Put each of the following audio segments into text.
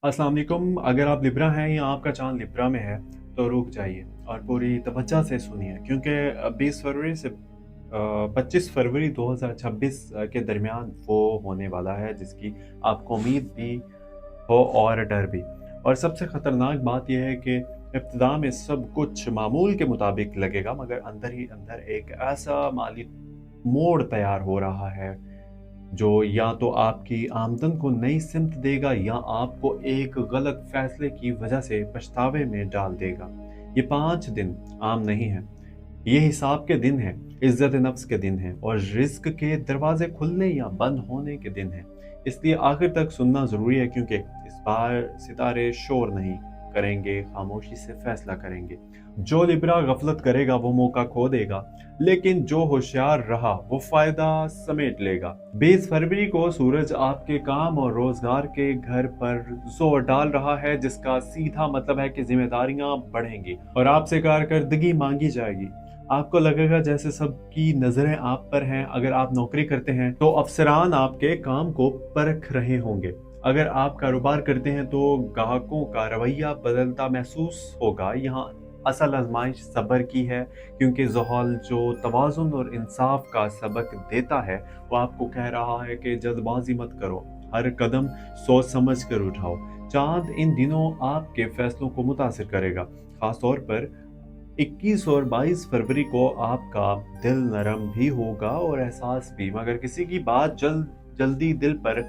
अस्सलाम वालेकुम। अगर आप लिब्रा हैं या आपका चांद लिब्रा में है तो रुक जाइए और पूरी तवज्जो से सुनिए क्योंकि 20 फरवरी से 25 फरवरी 2026 के दरमियान वो होने वाला है जिसकी आपको उम्मीद भी हो और डर भी। और सबसे ख़तरनाक बात यह है कि इब्तिदा में सब कुछ मामूल के मुताबिक लगेगा, मगर अंदर ही अंदर एक ऐसा माली मोड़ तैयार हो रहा है जो या तो आपकी आमदन को नई सिमत देगा या आपको एक गलत फैसले की वजह से पछतावे में डाल देगा। ये 5 दिन आम नहीं है, ये हिसाब के दिन है, इज्जत नफ्स के दिन है और रिस्क के दरवाजे खुलने या बंद होने के दिन है। इसलिए आखिर तक सुनना जरूरी है क्योंकि इस बार सितारे शोर नहीं करेंगे, खामोशी से फैसला करेंगे। जो लिब्रा गफलत करेगा वो मौका खो देगा, लेकिन जो होशियार रहा वो फायदा समेट लेगा। 20 फरवरी को सूरज आपके काम और रोजगार के घर पर जोर डाल रहा है, जिसका सीधा मतलब है कि जिम्मेदारियां बढ़ेंगी और आपसे कारकर्दगी मांगी जाएगी। आपको लगेगा जैसे सबकी नजरें आप पर हैं। अगर आप नौकरी करते हैं तो अफसरान आपके काम को परख रहे होंगे। अगर आप कारोबार करते हैं तो ग्राहकों का रवैया बदलता महसूस होगा। यहाँ असल आजमाइश सब्र की है, क्योंकि ज़ोहल जो तवाज़ुन और इंसाफ का सबक देता है वो आपको कह रहा है कि जल्दबाजी मत करो, हर कदम सोच समझ कर उठाओ। चांद इन दिनों आपके फैसलों को मुतासिर करेगा, खासतौर पर 21 और 22 फरवरी को आपका दिल नरम भी होगा और एहसास भी, मगर किसी की बात जल्दी दिल पर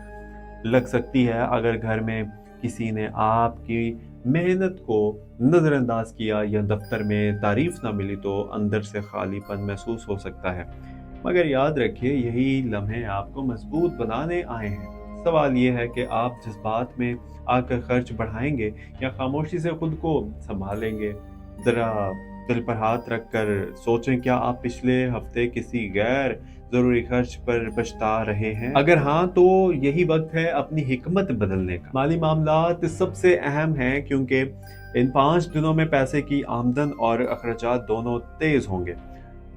लग सकती है। अगर घर में किसी ने आपकी मेहनत को नज़रअंदाज किया या दफ्तर में तारीफ ना मिली तो अंदर से खालीपन महसूस हो सकता है। मगर याद रखिए, यही लम्हे आपको मजबूत बनाने आए हैं। सवाल यह है कि आप जज्बात में आकर खर्च बढ़ाएंगे या खामोशी से खुद को संभालेंगे। ज़रा दिल पर हाथ रख कर सोचें, क्या आप पिछले हफ्ते किसी गैर ज़रूरी खर्च पर बचता रहे हैं? अगर हाँ, तो यही वक्त है अपनी हिकमत बदलने का। माली मामलात सबसे अहम हैं क्योंकि इन 5 दिनों में पैसे की आमदन और अखराजात दोनों तेज होंगे।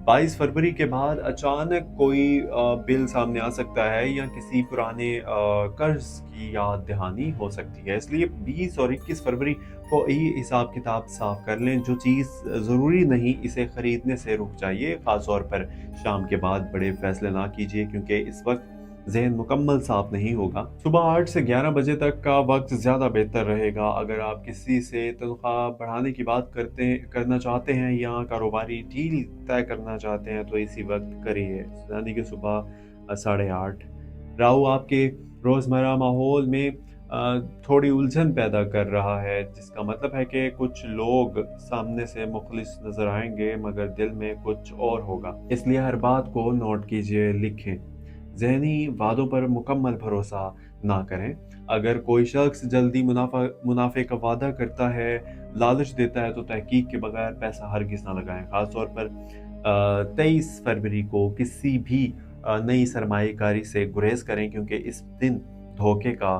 22 फरवरी के बाद अचानक कोई बिल सामने आ सकता है या किसी पुराने कर्ज की याद दहानी हो सकती है। इसलिए 20 और 21 फरवरी को ही हिसाब किताब साफ कर लें। जो चीज़ ज़रूरी नहीं, इसे खरीदने से रुक जाइए। खास तौर पर शाम के बाद बड़े फैसले ना कीजिए क्योंकि इस वक्त जहन मुकम्मल साफ नहीं होगा। सुबह 8 से 11 बजे तक का वक्त ज़्यादा बेहतर रहेगा। अगर आप किसी से तनख्वाह बढ़ाने की बात करना चाहते हैं या कारोबारी डील तय करना चाहते हैं तो इसी वक्त करिए, यानी कि सुबह 8:30। राहु आपके रोज़मर्रा माहौल में थोड़ी उलझन पैदा कर रहा है, जिसका मतलब है कि कुछ लोग सामने से मुखलिस नजर आएंगे मगर दिल में कुछ और होगा। इसलिए हर बात को नोट कीजिए, लिखें। ज़हनी वादों पर मुकम्मल भरोसा ना करें। अगर कोई शख्स जल्दी मुनाफे का वादा करता है, लालच देता है तो तहकीक के बगैर पैसा हरगिज़ ना लगाएं। ख़ासतौर पर 23 फरवरी को किसी भी नई सरमाएकारी से गुरेज करें क्योंकि इस दिन धोखे का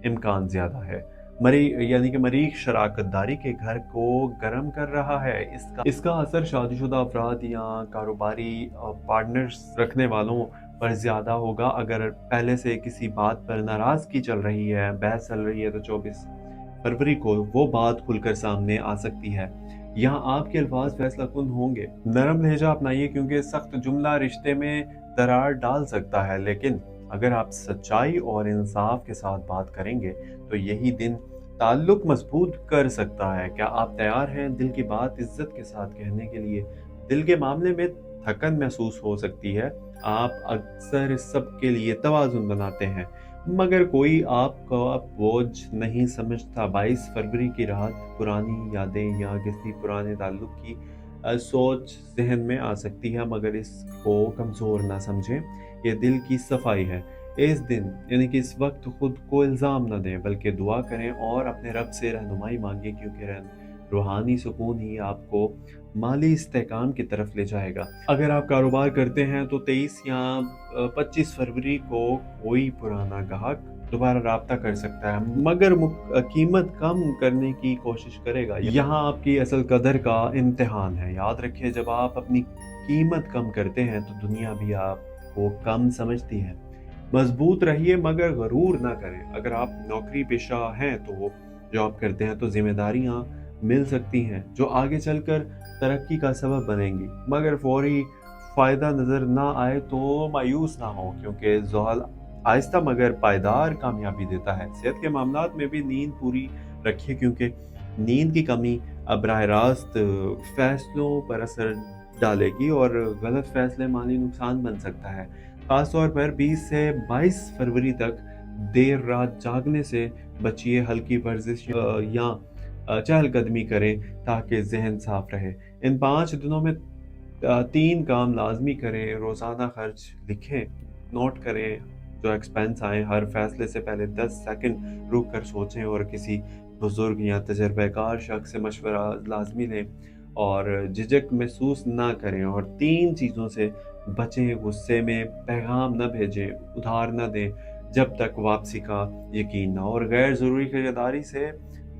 इम्कान ज़्यादा है। मरी यानी कि मरीख शराकतदारी के घर को गर्म कर रहा है। इसका असर शादीशुदा अफराद या कारोबारी पार्टनर्स रखने वालों पर ज़्यादा होगा। अगर पहले से किसी बात पर नाराज़गी चल रही है, बहस चल रही है, तो 24 फरवरी को वो बात खुलकर सामने आ सकती है। यहाँ आपके अल्फाज फैसला कुन होंगे। नरम लहजा अपनाइए क्योंकि सख्त जुमला रिश्ते में दरार डाल सकता है, लेकिन अगर आप सच्चाई और इंसाफ के साथ बात करेंगे तो यही दिन ताल्लुक मजबूत कर सकता है। क्या आप तैयार हैं दिल की बात इज्जत के साथ कहने के लिए? दिल के मामले में थकन महसूस हो सकती है। आप अक्सर सबके लिए तवाज़ुन बनाते हैं, मगर कोई आपका बोझ नहीं समझता। 22 फरवरी की रात पुरानी यादें या किसी पुराने ताल्लुक की सोच जहन में आ सकती है, मगर इसको कमज़ोर ना समझें। ये दिल की सफाई है। इस दिन यानी कि इस वक्त खुद को इल्ज़ाम ना दें, बल्कि दुआ करें और अपने रब से रहनुमाई मांगे क्योंकि रूहानी सुकून ही आपको माली इस्तेहकाम की तरफ ले जाएगा। अगर आप कारोबार करते हैं तो 23 या 25 फरवरी को कोई पुराना ग्राहक दोबारा राब्ता कर सकता है, मगर कीमत कम करने की कोशिश करेगा। यहाँ आपकी असल कदर का इम्तिहान है। याद रखिए, जब आप अपनी कीमत कम करते हैं तो दुनिया भी आपको कम समझती है। मजबूत रहिए मगर गरूर ना करें। अगर आप नौकरी पेशा हैं तो जॉब करते हैं तो ज़िम्मेदारियाँ मिल सकती हैं जो आगे चलकर तरक्की का सबब बनेंगी। मगर फ़ौरी फ़ायदा नज़र ना आए तो मायूस ना हों, क्योंकि ज़ोहल आहिस्ता मगर पायदार कामयाबी देता है। सेहत के मामलात में भी नींद पूरी रखिए, क्योंकि नींद की कमी बराह रास्त फैसलों पर असर डालेगी और गलत फैसले माली नुकसान बन सकता है। खास तौर पर 20 से 22 फरवरी तक देर रात जागने से बचिए। हल्की वर्जिश या चहलकदमी करें ताकि ज़हन साफ रहे। इन 5 दिनों में 3 काम लाज़मी करें। रोज़ाना खर्च लिखें, नोट करें जो एक्सपेंस आएँ। हर फैसले से पहले 10 सेकंड रुक कर सोचें और किसी बुज़ुर्ग या तजर्बेकार शख्स से मशवरा लाज़मी लें और झिझक महसूस ना करें। और 3 चीज़ों से बचें, गुस्से में पैगाम ना भेजें, उधार ना दें जब तक वापसी का यकीन ना हो, और गैर ज़रूरी खरीदारी से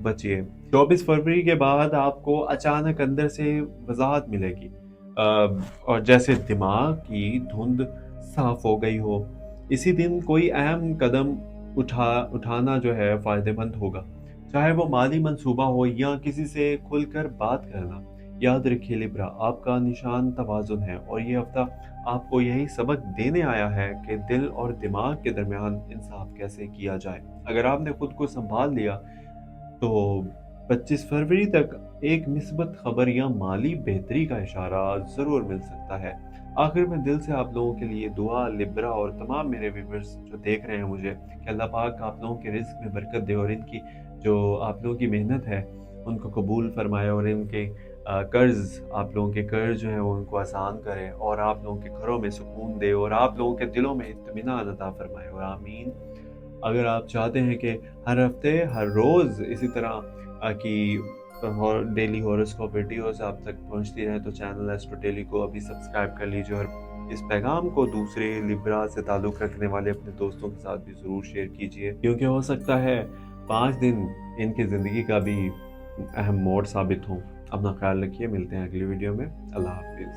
बचिए। 24 फरवरी के बाद आपको अचानक अंदर से वज़ाहत मिलेगी, और जैसे दिमाग की धुंध साफ हो गई हो। इसी दिन कोई अहम कदम उठाना जो है फ़ायदेमंद होगा, चाहे वो माली मंसूबा हो या किसी से खुलकर बात करना। याद रखिए लिब्रा, आपका निशान तवाज़ुन है और ये हफ्ता आपको यही सबक देने आया है कि दिल और दिमाग के दरमियान इंसाफ कैसे किया जाए। अगर आपने खुद को संभाल लिया तो 25 फरवरी तक एक मिस्बत खबर या माली बेहतरी का इशारा ज़रूर मिल सकता है। आखिर में दिल से आप लोगों के लिए दुआ लिब्रा और तमाम मेरे व्यूअर्स जो देख रहे हैं मुझे, कि अल्लाह पाक आप लोगों के रिज़्क में बरकत दे और इनकी जो आप लोगों की मेहनत है उनको कबूल फरमाए और इनके कर्ज़, आप लोगों के कर्ज़ जो हैं वो उनको आसान करे और आप लोगों के घरों में सुकून दे और आप लोगों के दिलों में इत्मीनान अता फरमाए, और आमीन। अगर आप चाहते हैं कि हर हफ्ते हर रोज़ इसी तरह की डेली हॉरोस्कोप वीडियोस आप तक पहुंचती रहें तो चैनल एस्ट्रो डेली को अभी सब्सक्राइब कर लीजिए और इस पैगाम को दूसरे लिब्रा से ताल्लुक़ रखने वाले अपने दोस्तों के साथ भी ज़रूर शेयर कीजिए, क्योंकि हो सकता है 5 दिन इनकी ज़िंदगी का भी अहम मोड़ साबित हों। अपना ख्याल रखिए, मिलते हैं अगली वीडियो में। अल्लाह हाफ़िज़।